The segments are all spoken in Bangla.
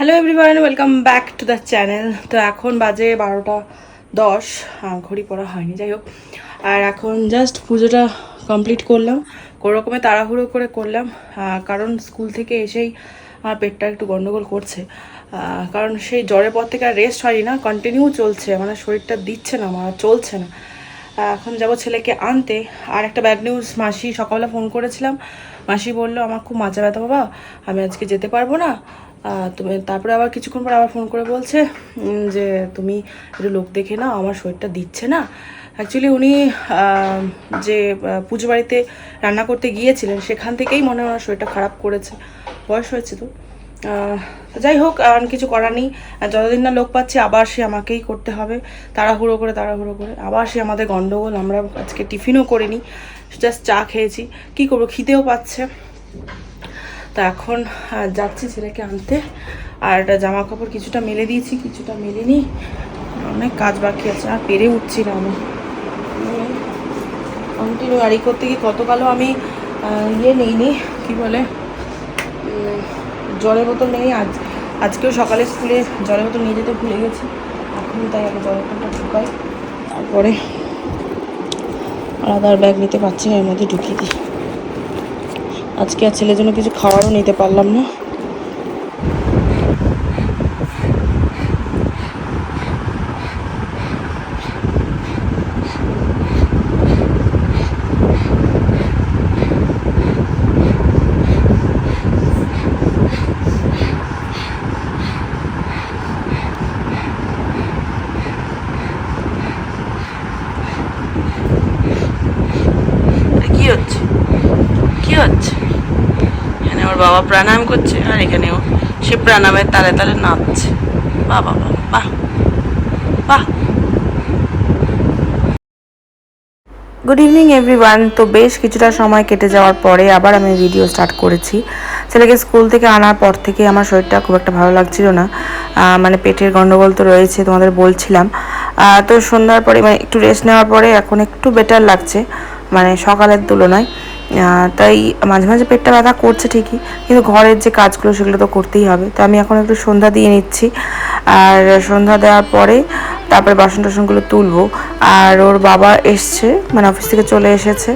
Hello everyone, welcome back to the channel. তো এখন বাজে 12:10, ঘড়ি পড়া হয়নি, যাই হোক। আর এখন জাস্ট পুজোটা কমপ্লিট করলাম, কোনো রকমে তাড়াহুড়ো করে করলাম, কারণ স্কুল থেকে এসেই আমার পেটটা একটু গন্ডগোল করছে। কারণ সেই জ্বরের পর থেকে আর রেস্ট হয়নি না, কন্টিনিউ চলছে, মানে শরীরটা দিচ্ছে না, আমার চলছে না। এখন যাব ছেলেকে আনতে। আর একটা ব্যাড নিউজ, মাসি সকালে ফোন করেছিলাম, মাসি বললো আমার খুব মাথা ব্যথা বাবা, আমি আজকে যেতে পারবো না। তুমি তারপরে আবার কিছুক্ষণ পর আবার ফোন করে বলছে যে তুমি একটু লোক দেখে নাও, আমার শরীরটা দিচ্ছে না। অ্যাকচুয়ালি উনি যে পুজো বাড়িতে রান্না করতে গিয়েছিলেন সেখান থেকেই মনে হয় ওনার শরীরটা খারাপ করেছে, বয়স হয়েছে তো। যাই হোক, আর কিছু করার নেই, যতদিন না লোক পাচ্ছি আবার সে আমাকেই করতে হবে, তাড়াহুড়ো করে আবার সে আমাদের গন্ডগোল। আমরা আজকে টিফিনও করিনি, জাস্ট চা খেয়েছি, কি করবো, খিদেও পাচ্ছে। তো এখন যাচ্ছি ছেলেকে আনতে। আর জামা কাপড় কিছুটা মেলে দিয়েছি, কিছুটা মেলেনি, অনেক কাজ বাকি আছে, আর পেরে উঠছি না আমি কন্টিনিউ। আর এই করতে গিয়ে গতকালও আমি নিইনি, কি বলে, জলের বোতল নেই। আজকেও সকালে স্কুলে জলের বোতল নিয়ে যেতে ভুলে গেছি, এখন তাই আগে জলের বোতলটা ঢুকাই, তারপরে আলাদা ব্যাগ নিতে পারছি না, এর মধ্যে ঢুকিয়ে দিই। আজকে আর ছেলের জন্য কিছু খাওয়ারও নিতে পারলাম না। কি হচ্ছে কি হচ্ছে? এখানে ওর বাবা প্রাণায়াম করছে, আর এখানেও সে প্রাণায়ামের তালে তালে নাচছে। বাহ বাহ বাহ বাহ। Good evening everyone. তো বেশ কিছুটা সময় কেটে যাওয়ার পরে আবার আমি ভিডিও স্টার্ট করেছি। ছেলেকে স্কুল থেকে আনার পর থেকে আমার শরীরটা খুব একটা ভালো লাগছিল না, মানে পেটের গন্ডগোল তো রয়েছে, তোমাদের বলছিলাম। তো সন্ধ্যার পরে মানে একটু রেস্ট নেওয়ার পরে এখন একটু বেটার লাগছে, মানে সকালের তুলনায়। তাই মাঝে মাঝে পেটটা ব্যথা করছে ঠিকই, কিন্তু ঘরের যে কাজগুলো সেগুলো তো করতেই হবে। তো আমি এখন একটু সন্ধ্যা দিয়ে নিচ্ছি, আর সন্ধ্যা দেওয়ার পরে তারপরে বাসন টাসনগুলো তুলবো। আর ওর বাবা এসছে, মানে অফিস থেকে চলে এসেছে,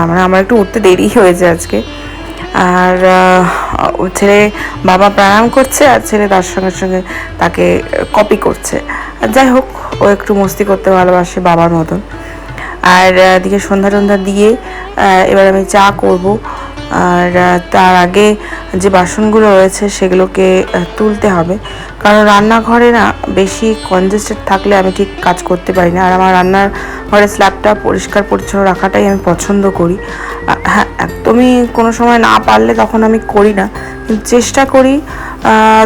মানে আমার একটু উঠতে দেরি হয়েছে আজকে। আর ছেলে, বাবা প্রাণায়াম করছে আর ছেলে তার সঙ্গে সঙ্গে তাকে কপি করছে। আর যাই হোক, ও একটু মস্তি করতে ভালোবাসে বাবার মতন। আর এদিকে সন্ধ্যা টন্ধ্যা দিয়ে এবার আমি চা করব। আর তার আগে যে বাসনগুলো রয়েছে সেগুলোকে তুলতে হবে, কারণ রান্নাঘরে না বেশি কনজেস্টেড থাকলে আমি ঠিক কাজ করতে পারি না। আর আমার রান্নার ঘরের স্ল্যাবটা পরিষ্কার পরিচ্ছন্ন রাখাটাই আমি পছন্দ করি। হ্যাঁ, একদমই কোনো সময় না পারলে তখন আমি করি না, কিন্তু চেষ্টা করি,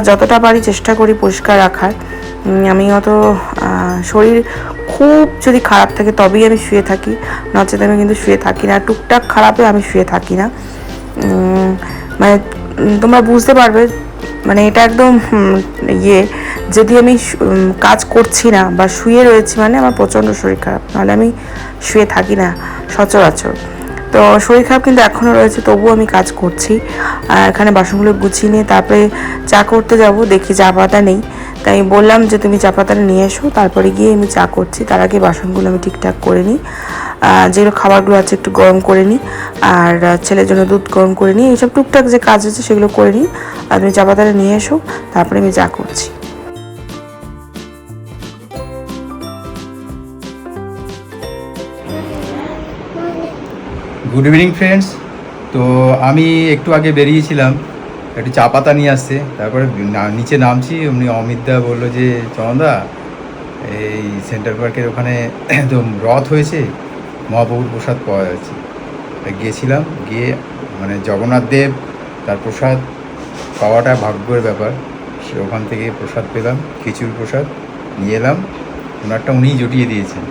যতটা পারি চেষ্টা করি পরিষ্কার রাখার। আমি অত শরীর খুব যদি খারাপ থাকে তবেই আমি শুয়ে থাকি, নচেত আমি কিন্তু শুয়ে থাকি না। টুকটাক খারাপে আমি শুয়ে থাকি না, মানে তোমরা বুঝতে পারবে, মানে এটা একদম যদি আমি কাজ করছি না বা শুয়ে রয়েছি মানে আমার প্রচণ্ড শরীর খারাপ, নাহলে আমি শুয়ে থাকি না সচরাচর। তো শরীর খারাপ কিন্তু এখনও রয়েছে, তবুও আমি কাজ করছি। আর এখানে বাসনগুলো গুছিয়ে নিয়ে তারপরে চা করতে যাব, দেখি চা পাতা নেই, তাই বললাম যে তুমি চা পাতাটা নিয়ে এসো, তারপরে গিয়ে আমি চা করছি। তার আগে বাসনগুলো আমি ঠিকঠাক করে নিই, যেগুলো খাবারগুলো আছে একটু গরম করে নিই, আর ছেলের জন্য দুধ গরম করে নিই, এইসব টুকটাক যে কাজ আছে সেগুলো করে নিই। আর তুমি চা পাতাটা নিয়ে এসো, তারপরে আমি চা করছি। Good evening friends. তো আমি একটু আগে বেরিয়েছিলাম একটু চা পাতা নিয়ে আসতে, তারপরে নিচে নামছি, এমনি অমিতদা বললো যে চন্দা, এই সেন্টার পার্কের ওখানে তো রথ হয়েছে, মহাপ্রভুর প্রসাদ পাওয়া যাচ্ছে। গিয়েছিলাম, গিয়ে মানে জগন্নাথ দেব তার প্রসাদ পাওয়াটা ভাগ্যের ব্যাপার। সে ওখান থেকে প্রসাদ পেলাম, খিচুড়ি প্রসাদ নিয়ে এলাম, ওনারটা উনিই জুটিয়ে দিয়েছেন।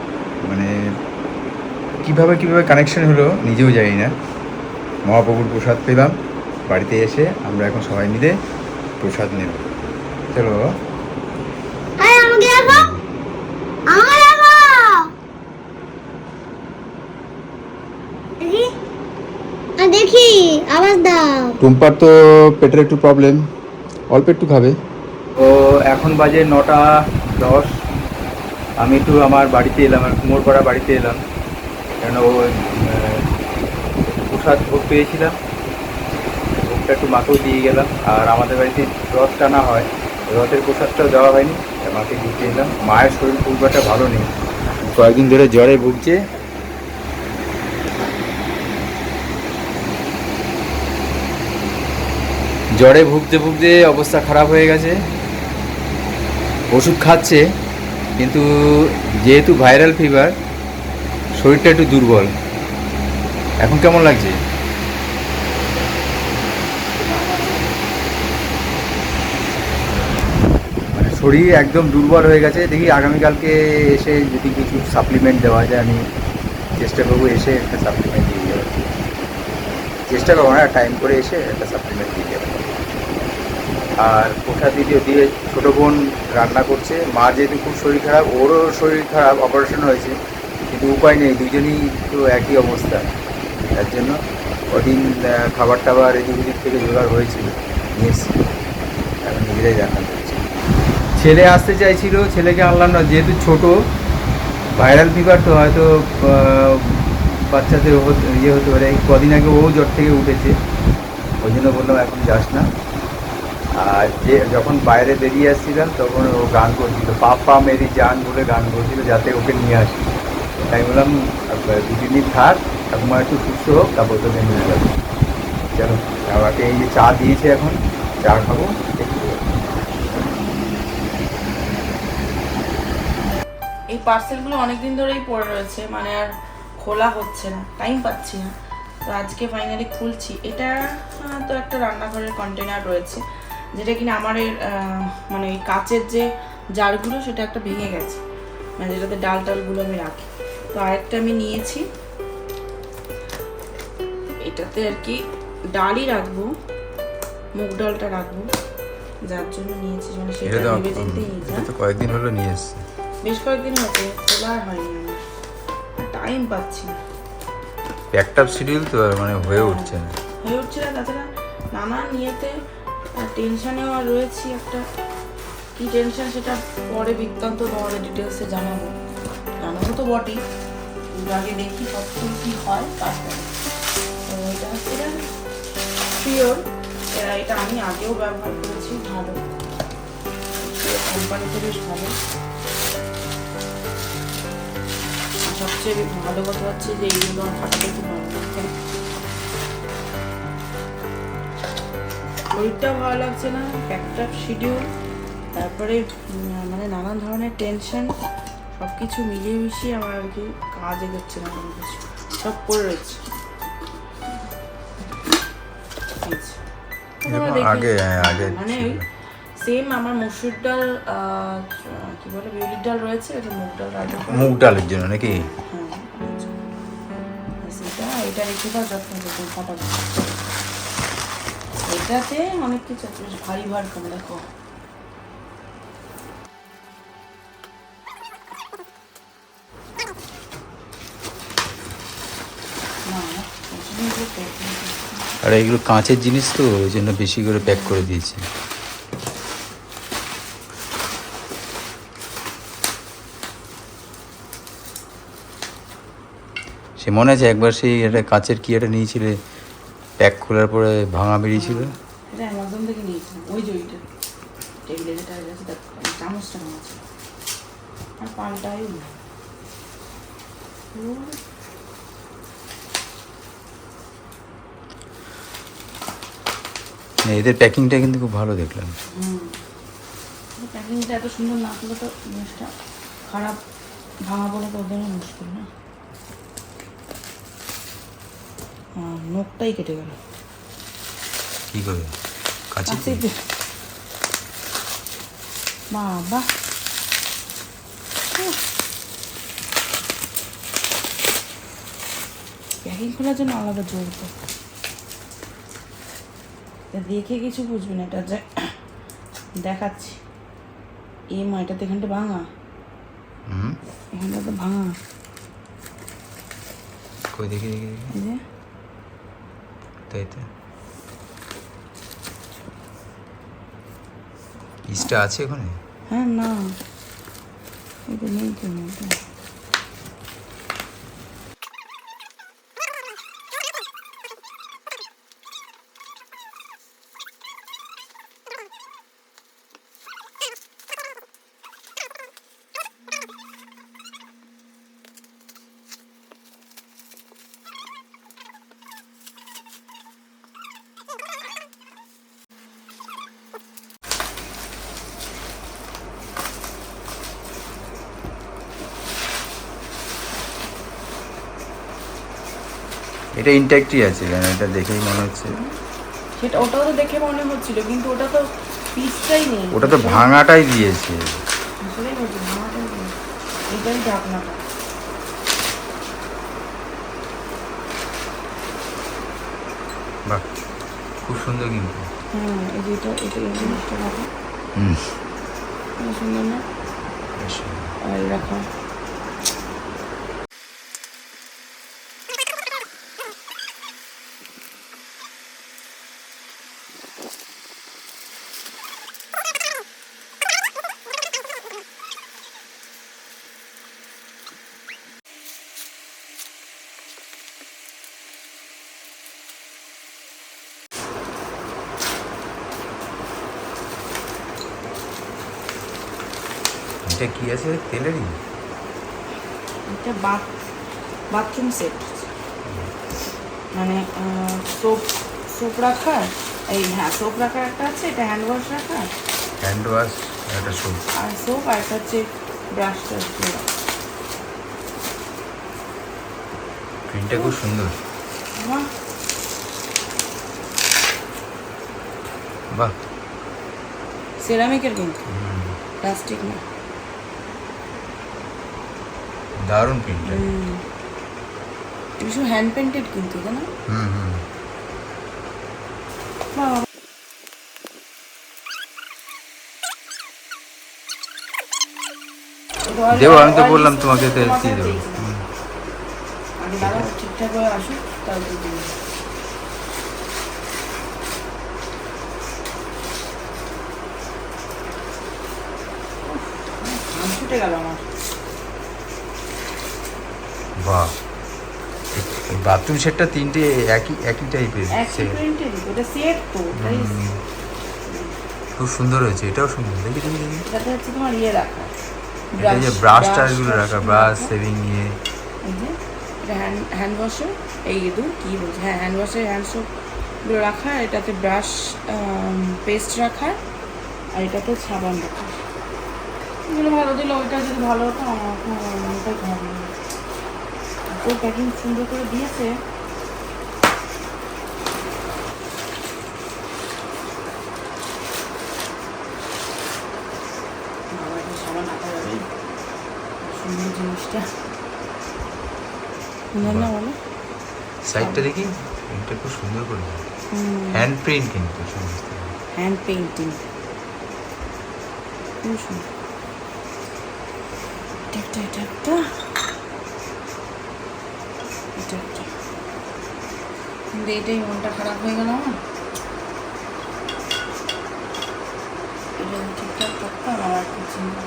মানে কীভাবে কানেকশন হলো নিজেও জানি না। মহাপ্রভুর প্রসাদ পেলাম, বাড়িতে এসে আমরা এখন সবাই মিলে প্রসাদ নেব। চলো দেখি আওয়াজ দাও। টুম্পার তো পেটের একটু প্রবলেম, অল্প একটু খাবে, তো এখন বাজে 9:10। আমি একটু আমার বাড়িতে এলাম, আর কুমোরপাড়া বাড়িতে এলাম, কেন প্রসাদ ভোগ পেয়েছিলাম, ভোগটা একটু মাকেও দিয়ে গেলাম। আর আমাদের বাড়িতে রথ টানা হয়, রথের প্রসাদটাও দেওয়া হয়নি, মাকে দিতে এলাম। মায়ের শরীর খুব একটা ভালো নেই, কয়েকদিন ধরে জ্বরে ভুগছে। জ্বরে ভুগতে ভুগতে অবস্থা খারাপ হয়ে গেছে, ওষুধ খাচ্ছে, কিন্তু যেহেতু ভাইরাল ফিভার, শরীরটা একটু দুর্বল। এখন কেমন লাগছে? মানে শরীর একদম দুর্বল হয়ে গেছে। দেখি আগামীকালকে এসে যদি কিছু সাপ্লিমেন্ট দেওয়া যায়, আমি চেষ্টা করবো এসে একটা সাপ্লিমেন্ট দিয়ে যাওয়ার। চেষ্টা করবো না, টাইম করে এসে একটা সাপ্লিমেন্ট দিয়ে যাবো। আর প্রসাদ দিয়ে ছোটো বোন রান্না করছে। মা যেহেতু খুব শরীর খারাপ, ওরও শরীর খারাপ, অপারেশন হয়েছে, কিন্তু উপায় নেই, দুজনেই তো একই অবস্থা। তার জন্য ওদিন খাবার টাবার এদিক ওদিক থেকে জোগাড় হয়েছিল, নিয়ে এসেছি, এখন নিজেরাই রান্না করছি। ছেলে আসতে চাইছিল, ছেলেকে আনলাম না, যেহেতু ছোট, ভাইরাল ফিভার তো হয়তো বাচ্চাদের ইয়ে হতে পারে। কদিন আগে ও জ্বর থেকে উঠেছে, ওই জন্য বললাম এখন যাস না। আর যে যখন বাইরে বেরিয়ে আসছিলাম তখন ও গান করছিল, পাপা মেরি জান বলে গান করছিল, যাতে ওকে নিয়ে আসি। তাই বললাম 2-3 দিন থাক, ঠাকুমা একটু সুস্থ হোক, তারপর তোকে নিয়ে যাবো। চলো, আমাকে এই যে চা দিয়েছে, এখন চা খাবো। এই পার্সেলগুলো অনেকদিন ধরেই পড়ে রয়েছে, মানে আর খোলা হচ্ছে না, টাইম পাচ্ছি না। তো আজকে ফাইনালি খুলছি। এটা তো একটা রান্নাঘরের কন্টেনার রয়েছে, যেটা কিনা আমার মানে এই কাচের যে জারগুলো, সেটা একটা ভেঙে গেছে, মানে যেটাতে ডাল টালগুলো আমি রাখি। তো আরেকটা আমি নিয়েছি, এটাতে আর কি ডালই রাখবো, মুগ ডালটা রাখবো, যার জন্য নিয়েছি। মানে সেটা ভেবে চিন্তেই নিয়েছি। তো কয়েকদিন হলো নিয়ে এসছি, বেশ কয়েকদিন হচ্ছে, খোলা হয়নি আমার, টাইম পাচ্ছি না। প্যাকড শিডিউল তো মানে হয়ে উঠছে না। তাছাড়া নানান ইয়েতে টেনশানেও আর রয়েছি। একটা কি টেনশন, সেটা পরে বৃত্তান্ত তোমাদের ডিটেলসে জানাবো তো বটেই, আগে দেখি সব কি হয় তারপরে। তো এটা হচ্ছে পিওর, এটা আমি আগেও ব্যবহার করেছি, ভালো কোম্পানিতে, বেশ ভালো। সবচেয়ে ভালো কথা হচ্ছে যে এইগুলো ফাটাতে খুব ভালো লাগছে, শরীরটাও ভালো লাগছে না, একটা শিডিউল, তারপরে মানে নানান ধরনের টেনশন, সব কিছু মিলিয়ে মিশিয়ে আমার আর কি কাজ এগোচ্ছে না, কোনো কিছু সব পড়ে রয়েছে। মানে সেম আমার মসুর ডাল, কি বলে, বিউলির ডাল রয়েছে, এটা মুগ ডাল রান্না, মুগ ডালের জন্য নাকি? হ্যাঁ, এটা রেখে দাও, যত্ন করতে ফাটাবো। এটাতে অনেক কিছু আছে, বেশ ভারী ভার করে, দেখো। আর এগুলো কাঁচের জিনিস তো, ওই জন্য বেশি করে প্যাক করে দিয়েছি। সে মনে আছে একবার সেই একটা কাঁচের কি একটা নিয়েছিলে, প্যাক খোলার পরে ভাঙা বেরিয়েছিল। এটা অ্যামাজন থেকে নিয়েছিলাম, ওই যে ওইটা টেবিলে যেটা আছে, তার চামচটা ভাঙা ছিল, আর পাল্টাই না। এদের প্যাকিংটা কিন্তু খুব ভালো দেখলাম। প্যাকিংটা এত সুন্দর না করলে তো জিনিসটা খারাপ, ভাঙা বলে তো ওদের মুশকিল না। নখটাই কেটে গেল, কি করে? কাঁচিতে। বাবা, প্যাকিং খোলার জন্য আলাদা জোর তো, দেখে কিছু বুঝবি না, এটা যে দেখাচ্ছি। এটাতে এখানটা ভাঙা, এখানটা তো ভাঙা, কই দেখি তাই তো পিসটা আছে ওখানে? হ্যাঁ, না এটা নেই তো এটা। এটা ইনট্যাক্টই আছে, কেন এটা দেখেই মনে হচ্ছে। সেটা ওটাও তো দেখে মনে হচ্ছিল, কিন্তু ওটা তো পিসটাই নেই। ওটা তো ভাঙাটাই দিয়েছে। আসলেই বলছি ভাঙাটাই নেই, এটাই ঢাকনাটা। বাহ, খুব সুন্দর কিন্তু। হ্যাঁ, এই যে এটা এই জিনিসটা রাখা হুম, সুন্দর না? বেশ সুন্দর। অয়েল রাখা। এটা কি আছে তেলেরই? এটা বাথরুম সেট, মানে সোপ রাখার, এই হ্যাঁ সোপ রাখার একটা আছে, এটা হ্যান্ড ওয়াশ রাখার, হ্যান্ড ওয়াশ, একটা সোপ। আর সোপ, আর একটা হচ্ছে ব্রাশ টাশ দিয়ে রাখা। প্রিন্টটা খুব সুন্দর। বাহ, বাহ, সেরামিকের কিন্তু, প্লাস্টিক না। দারুণ প্রিন্টটা। এটা সব হ্যান্ড পেন্টেড কিন্তু, তাই না? হুম হুম। বাহ, দেবো, আমি তো বললাম তোমাকে তেল দিয়ে দেবো। আগে দাঁড়াও, ঠিকঠাক করে আসুক তারপর দিয়ে দেবো। ঘাম ছুটে গেল আমার। বাহ, বাথরুম সেটটা তিনটে একই একই টাইপের। একই প্রিন্টের, এটা সেট তো, তাই খুব সুন্দর হয়েছে, এটাও সুন্দর। দেখি দেখি দেখি, এটাতে হচ্ছে তোমার ইয়ে রাখা, এটা যে ব্রাশ টাশগুলো রাখা, ব্রাশ সেভিং নিয়ে। এই যে এটা হ্যান্ড ওয়াশের, এই কি বলছে, হ্যাঁ হ্যান্ড ওয়াশের হ্যান্ড সোপগুলো রাখা, এটাতে ব্রাশ পেস্ট রাখা, আর এটাতে সাবান রাখা। এগুলো ভালো দিলে, ওইটা যদি ভালো হতো আমার মনটাই ভালো। এত প্যাকিং সুন্দর করে দিয়েছে। বাবা, এটা সাবান আঁকা যাবে, সুন্দর জিনিসটা। সুন্দর না বলো? সাইডটা দেখি, প্রিন্টটা খুব সুন্দর করে, হ্যান্ড প্রিন্ট কিন্তু সমস্ত। হ্যান্ড পেইন্টিং, খুব সুন্দর। এটা একটা কিন্তু এটাই মনটা খারাপ হয়ে গেল আমার। এটা যদি ঠিকঠাক করতাম আমার একটু চিন্তা।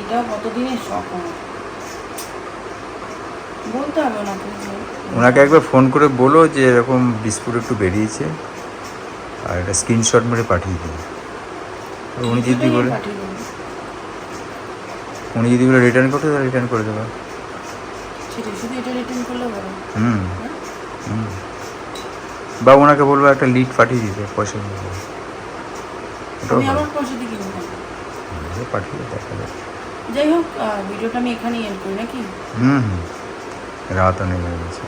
এটাও কতদিনের শখ আমার, বলতে হবে ওনাকে। ওনাকে একবার ফোন করে বলো যে এরকম বিস্কুট একটু বেরিয়েছে, আর একটা স্ক্রিনশট মেরে পাঠিয়ে দিন। উনি যদি বলে রিটার্ন করতে, তাহলে রিটার্ন করে দেবো। সেটা শুধু এটা রিটার্ন করলে বলো। হুম হুম। বা ওনাকে বলবো একটা লিড পাঠিয়ে দিতে, পয়সা নিয়ে যাবে। ওটাও আমি ভালো। আবার পয়সা দিয়ে কিনবো কেন? পাঠিয়ে দেখা যাবে। যাই হোক, ভিডিওটা আমি এখানেই এন্ড করি নাকি? হুম হুম, রাত অনেক হয়ে গেছে।